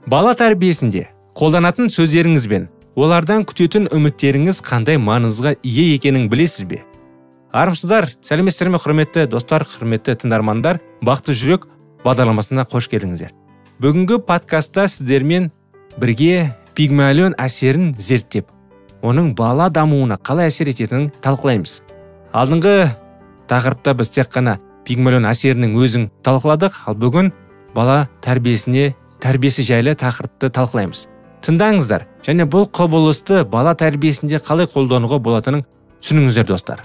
Бала тәрбиесінде қолданатын сөздеріңіз бен олардан күтетін үміттеріңіз қандай маңызға ие екенін білесіз бе? Армысыздар, сәлеметсіздер ме, құрметті достар, құрметті тыңдармандар, бақытты жүрек бағдарламасына қош келдіңіздер. Бүгінгі подкастта сіздермен бірге Пигмалион әсерін зерттеп, оның бала дамуына қалай әсер ететінін талқылаймыз. Алдыңғы тақырыпта біз тек қана Пигмалион әсерінің өзін талқыладық, ал бүгін бала тәрбиесі жайлы тақырыпты талқылаймыз. Тыңдаңыздар, және бұл құбылысты бала тәрбиесінде қалай қолдануға болатынын түсініңіздер, достар.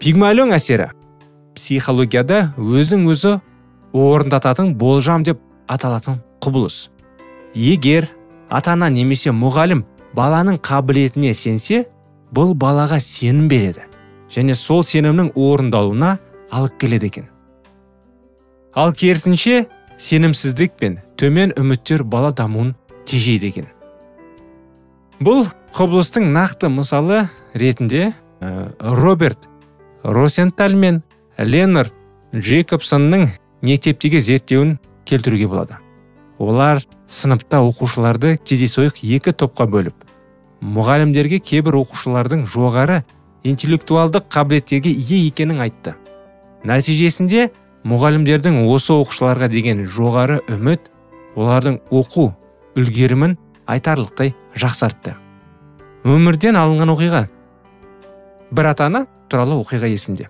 Пигмалион әсері психологияда өзін-өзі орындататын болжам деп аталатын құбылыс. Егер ата-ана немесе мұғалім баланың қабілетіне сенсе, бұл балаға сенім береді, және сол сенімнің орындалуына алып келеді екен. Ал керісінше, сенімсіздік пен төмен үміттер бала дамуын тежейді екен. Бұл құбылыстың нақты мысалы ретінде Роберт Росенталь мен Ленар Джейкобсонның мектептегі зерттеуін келтіруге болады. Олар сыныпта оқушыларды кездейсоқ екі топқа бөліп, мұғалімдерге кейбір оқушылардың жоғары интеллектуалдық қабілеттерге ие екенін айтты. Нәтижесінде мұғалімдердің осы оқушыларға деген жоғары үміт олардың оқу үлгерімін айтарлықтай жақсартты. Өмірден алынған оқиға. Бір ата-ана туралы оқиға есімде.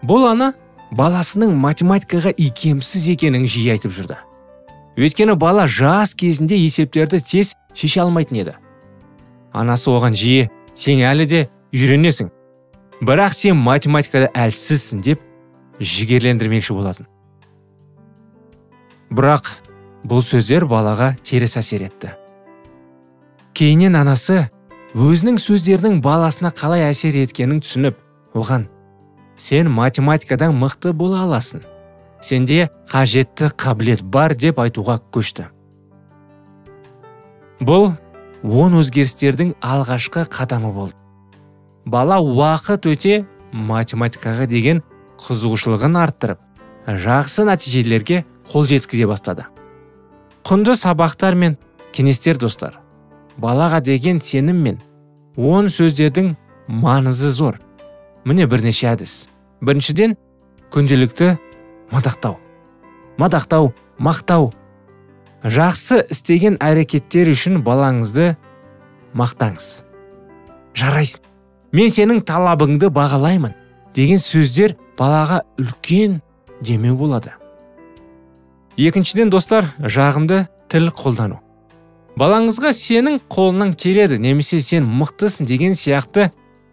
Бұл ана баласының математикаға икемсіз екенін жиі айтып жүрді. Өйткені бала жас кезінде есептерді тез шеше алмайтын еді. Анасы оған жиі, сен әлі де үйренесің, бірақ сен математикада әлсізсің деп жігерлендірмекші болатын. Бірақ бұл сөздер балаға теріс әсер етті. Кейіннен анасы өзінің сөздерінің баласына қалай әсер еткенін түсініп, оған сен математикадан мықты бола аласың, сенде қажетті қабілет бар деп айтуға көшті. Бұл өзгерістердің алғашқы қадамы болды. Бала уақыт өте математикаға деген қызығушылығын арттырып, жақсы нәтижелерге қол жеткізе бастады. Құнды сабақтар мен кеңестер, достар. Балаға деген сенім мен сөздердің маңызы зор. Міне бірнеше әдіс. Біріншіден, күнделікті мақтау. Жақсы істеген әрекеттер үшін балаңызды мақтаңыз. Жарайсың, мен сенің талабыңды бағалаймын деген сөздер балаға үлкен демеу болады. Екіншіден, достар, жағымды тіл қолдану. Балаңызға сенің қолынан келеді, немесе сен мықтысың деген сияқты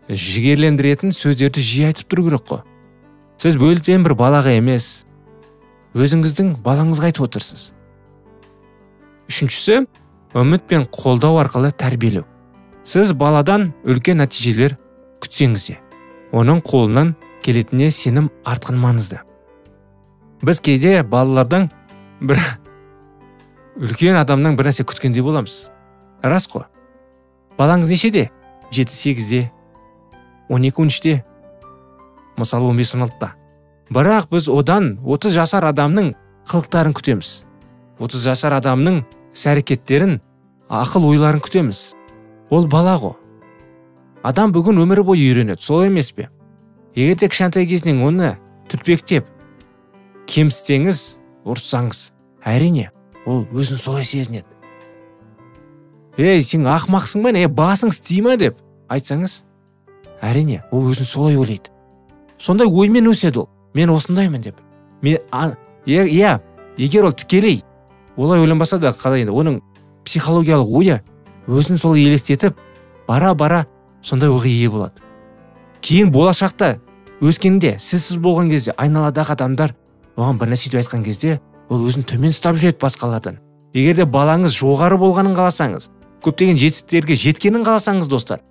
жігерлендіретін сөздерді жиі айтып тұру керек қой. Сіз бөлтен бір балаға емес, өзіңіздің балаңызға айтып отырсыз. Үшіншісі, үміт пен қолдау арқылы тәрбиелеу. Сіз баладан үлкен нәтижелер күтсеңіз де, оның қолынан келетініне сенім артқан маңызды. Біз кейде балалардан бір үлкен адамнан бір нәрсе күткендей боламыз. Рас қой. Балаңыз нешеде? 7-8-де, 12-13-де, мысалы 15-16-да. Бірақ біз одан 30 жасар адамның қылықтарын күтеміз. 30 жасар адамның іс-әрекеттерін, ақыл ойларын күтеміз. Ол бала ғой. Адам бүгін өмірі бойы үйренеді, солай емес пе? Егер де кішкентай кезінен оны түртпектеп, кемсітсеңіз, ұрыссаңыз, әрине, ол өзін солай сезінеді. Сен ақмақсың ба, басың істей ме деп айтсаңыз, әрине, ол өзін солай ойлайды. Сондай оймен өседі ол. Мен осындаймын деп. Егер ол тікелей олай ойланбаса да, қалай енді, оның психологиялық ойы өзін солай елестетіп, бара-бара сондай ойға ие болады. Кейін болашақта өскенде, сіз болған кезде, айналадағы адамдар оған бір нәрсе айтқан кезде, ол өзін төмен ұстап жүреді басқалардан. Егер де балаңыз жоғары болғанын қаласаңыз, көптеген жетістіктерге жеткенін қаласаңыз, достар,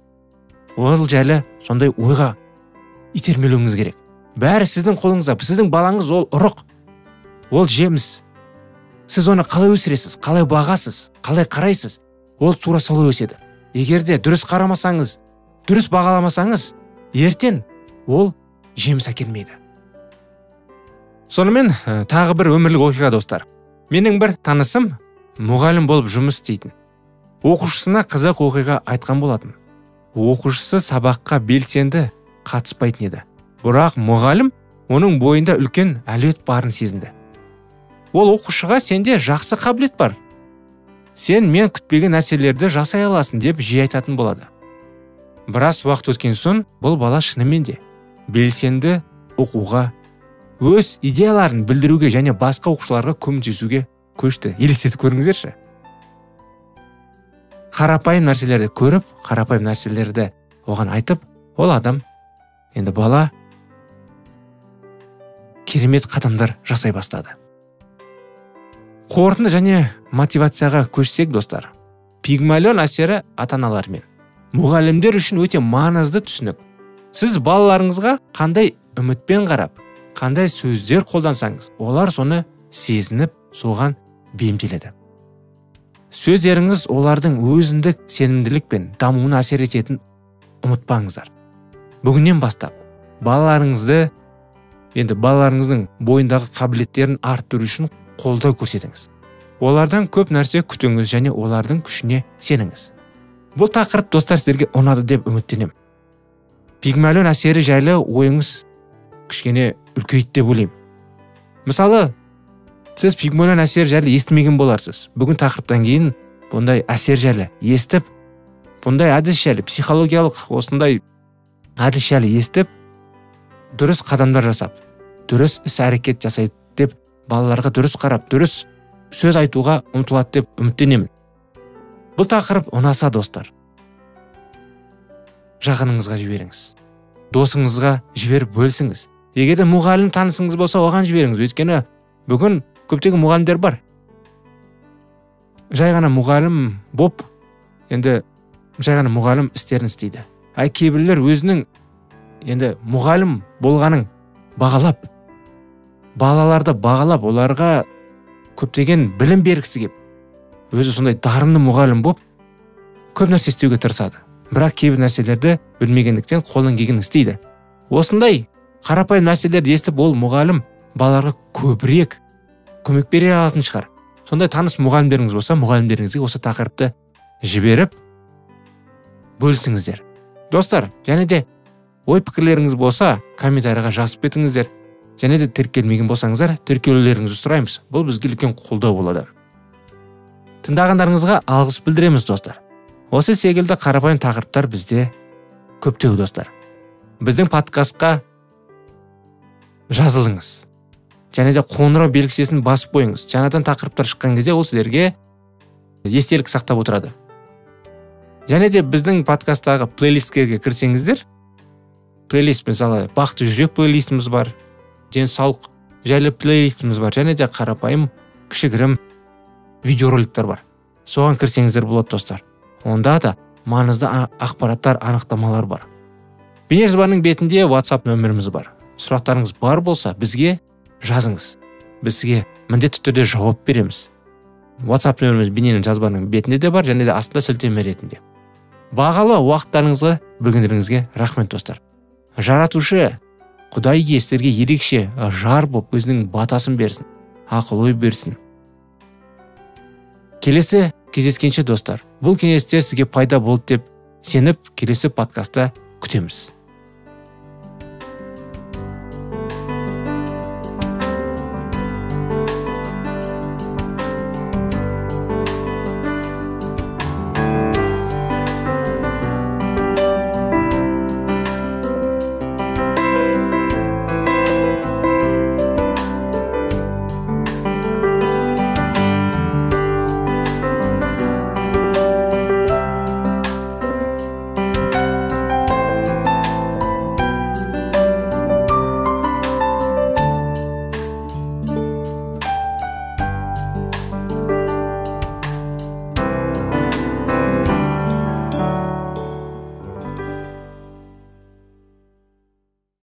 ол жайлы сондай ойға итермелеуіңіз керек. Бәрі сіздің қолыңызда. Сіздің балаңыз ол ұрық, ол жеміс. Сіз оны қалай өсіресіз, қалай бағасыз, қалай қарайсыз, ол тура солай өседі. Егер де дұрыс қарамасаңыз, дұрыс бағаламасаңыз, ертең ол жеміс әкелмейді. Сонымен тағы бір өмірлік оқиға, достар. Менің бір танысым мұғалім болып жұмыс істейтін. Оқушысына қызық оқиға айтқан болатын. Оқушысы сабаққа белсенді қатыспайтын еді. Бірақ мұғалім оның бойында үлкен әлеует барын сезінді. Ол оқушыға сенде жақсы қабілет бар. Сен мен күтпеген нәрселерді жасай аласың деп жиі айтатын болады. Біраз уақыт өткен соң бұл бала шынымен де белсенді оқуға, өз идеяларын білдіруге және басқа оқушыларға көмектесуге көшті. Елестетіп көріңіздерші. Қарапайым нәрселерді көріп, қарапайым нәрселерді оған айтып, ол адам, енді бала керемет қадамдар жасай бастады. Қорытынды және мотивацияға көшсек, достар, Пигмалион әсері ата-аналар мен мұғалімдер үшін өте маңызды түсінік. Сіз балаларыңызға қандай үмітпен қарап, қандай сөздер қолдансаңыз, олар соны сезініп, соған бейімделеді. Сөздеріңіз олардың өзіндік сенімділік пен дамуына әсер ететін ұмытпаңыздар. Бүгіннен бастап балаларыңыздың бойындағы қабілеттерін арттыру үшін қолдау көрсетіңіз. Олардан көп нәрсе күтіңіз және олардың күшіне сеніңіз. Бұл тақырып, достар, сіздерге ұнады деп үміттенемін. Пигмалион әсері жайлы ойыңыз кішкене үлкейді деп ойлаймын. Мысалы, сіз Пигмалион әсері жайлы естімеген боларсыз. Бүгін тақырыптан кейін бұндай әсер жайлы естіп, бұндай әдіс жайлы, психологиялық осындай әдіс жайлы естіп, дұрыс қадамдар жасап, дұрыс іс-әрекет жасайды деп, балаларға дұрыс қарап, дұрыс сөз айтуға ұмтылады деп үміттенемін. Бұл тақырып ұнаса, достар, жақыныңызға жіберіңіз. Досыңызға жіберіп бөлсіңіз. Егер де мұғалім танысыңыз болса, оған жіберіңіз. Өйткені бүгін көптеген мұғалімдер бар. Жай ғана мұғалім боп, енді жай ғана мұғалім істерін істейді. Кейбіреулер өзінің енді мұғалім болғанын бағалап, балаларды бағалап, оларға көптеген білім бергісі кеп, өзі сондай дарынды мұғалім боп, көп нәрсе істеуге тырысады. Бірақ кейбір нәрселерді білмегендіктен қолдан келгенін істейді. Осындай қарапайым нәрселерді естіп, ол мұғалім балаларға көбірек көмек бере алатын шығар. Сондай таныс мұғалімдеріңіз болса, мұғалімдеріңізге осы тақырыпты жіберіп бөлісіңіздер. Достар, және де ой пікірлеріңіз болса, комментарийға жазып кетіңіздер. Және де тіркелмеген болсаңыздар, тіркелулеріңізді сұраймыз. Бұл бізге үлкен қолдау болады. Тыңдағандарыңызға алғыс білдіреміз, достар. Осы секілді қарапайым тақырыптар бізде көптеу, достар. Біздің подкастқа жазылыңыз. Және де қоңырау белгісін басып қойыңыз. Жаңадан тақырыптар шыққан кезде ол сіздерге естелік сақтап отырады. Және де біздің подкасттағы плейлисттерге кірсеңіздер, плейлист, мысалы, бақытты жүрек плейлистіміз бар, денсаулық жайлы плейлистіміз бар, және де қарапайым кішігірім видеороликтер бар. Соған кірсеңіздер болады, достар. Онда да маңызды ақпараттар, анықтамалар бар. Бейнежазбаның бетінде WhatsApp нөміріміз бар. Сұрақтарыңыз бар болса, бізге жазыңыз. Бізге міндетті түрде жауап береміз. WhatsApp нөміріміз бейнежазбаның бетінде де бар, және де астында сілтеме ретінде. Бағалы уақыттарыңызға бөлгендеріңізге рахмет, достар. Жаратушы Құдай сіздерге ерекше жар боп өзінің батасын берсін, ақыл ой берсін. Келесі кездескенше, достар, бұл кеңестер сізге пайда болды деп сеніп, келесі подкастта күтеміз.